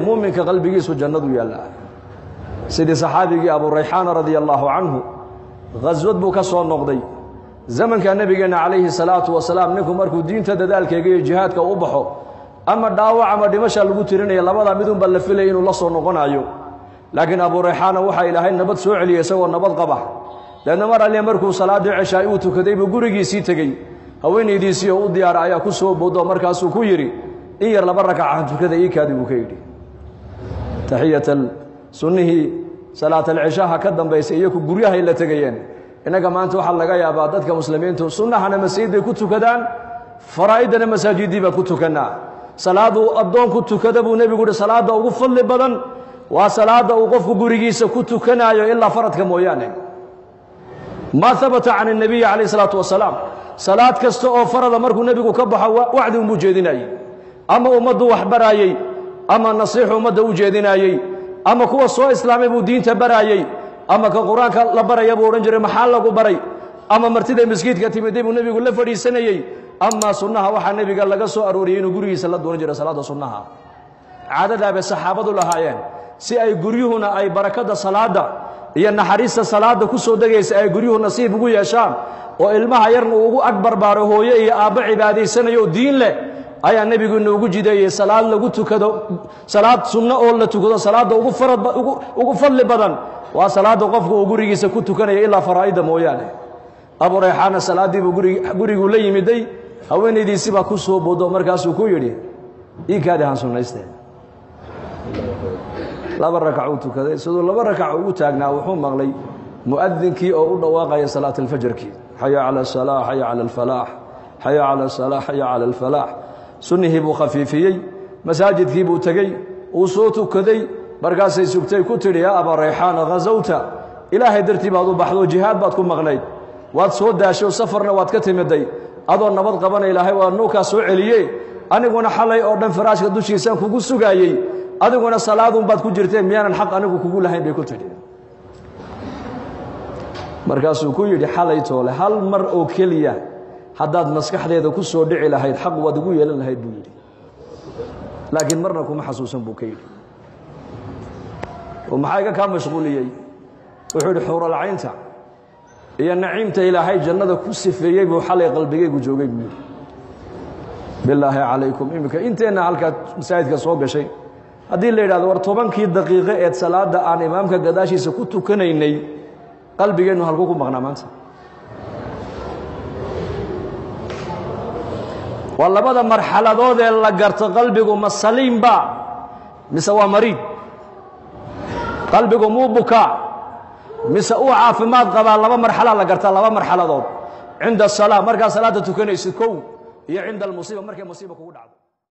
مؤمن كقلبه سجنة يلا سيدي صحابي أبو ريحان رضي الله عنه غزوة بوكسو النقضي زمن كان نبينا عليه الصلاة والسلام نكو مركو دين تدالك يجي جهاد كأوبحو أما داوع أما دمشق لغو ترين يلا بدا مدون بلفلين الله صو نقنايو لكن أبو ريحان وحى إلى هاي النبض سوعلي يسوى النبض قبح لأن مرة اللي مركو صلاة عشاء وتكدي بقرقي سيتجي هوين يديسي ودي أرعيا كسو بودو مركاسو كويري إير لبركة عهد كذا يكادي بكيدي تحية سنه صلاة العشاء هكذا بيسيكو قريها إلا تجيين إنك ما أنتوا حلقا يا بعضك مسلمين تو سنة أنا مسجد كنت كدان فرائدنا مساجدي بكنت كنا صلاة الضون كنت كذبوا نبي يقول صلاة وقفل بدن وصلاة وقف قريجيس كنت كنا إلا فرد كمويانه ما ثبت عن النبي عليه الصلاة والسلام صلاة كستو فرض مركو النبي كبح وعد مجيدناي أما أمد وحبراي أما نصيح أمد وجيدناي أما كوا سو إسلامي بدين تبراي أما كقرآن لبراي أبو رنجر محل لقو براي أما مرتدى مسجد كتيمدي النبي يقول لفري سنة أما سنها وح النبي قال لقصو أروريين وقري صلاة ورنجر صلاة سنها عدد أبي الصحابة لهايين سي أي قريهنا أي بركة صلاة هي النحريس صلاة كسو دقيس أي قريه نصيب قوي يا شام وإلمها يرنو أكبر باره هي أبا عبادي سنة يو دين له أي النبي يقول نوجو جدي صلاة لقوتو كذا صلاة سنة أول لتو صلاة وقفرد وقفل بدن وصلاة وقف وقريه سكوتو كان إلا فرائد مويانه أبو ريحان صلاة دي بقري قولي مدي هوين دي سبا كسو بودو مركاسو كويري إيه كده هنسون نسته لaba rakac uu tukaday sidoo laba rakac uu taagnaa wuxuu maqlay muadinkii oo u dhawaaqay salaat al-fajrki hayya ala salah hayya ala al-falah hayya ala salah hayya ala al-falah sunnihi bu khafifiyay masaajidkii buu tagay uu soo tukaday markaasay sugtay ku tiri ya aba rayhan ghazawta ilaahay dartii baad u baxdo jihaad baad ku maqnayd waad soo daashay safarna waad ka timiday adoo nabad qaban ilaahay waa noo ka soo celiyay aniguna xalay oo dhan faraashka dushiisa kugu sugaayay adiguna salaadun baad ku jirteen miyaanan xaq anigu kugu lahayn bay ku tiri markaasuu ku yidhi xalay toole hal mar oo keliya haddaad maskaxdeeda ku soo dhici lahayd xaq waad ugu yeelan lahayd buu yidhi laakiin marna kuma xasuusan buu ka yidhi oo maxaa iga kaa mashquuliyey wuxuu yidhi xuural caynta iyo naciimta ilaahay jannada ku sifeeyey buu xalay qalbigaygu joogay buu yidhi bilaahi calaykum imika inteenna halkaa masaajidka soo gashay haddii la yidhahdo war 10kii daqiiqo ee salaada aan imaamka gadaashiisa ku tukanaynay qalbigeenu halku ku maqnaa maanta waa labada marxaladood ee la garto qalbigu ma saliimba mise waa mariid qalbigu muu buka mise uu caafimaad qaba laba marxalad la garta laba marxaladood cinda salaam marka salaada tukanaysid kow iyo cinda al musiiba markay musiiba kugu dhacdo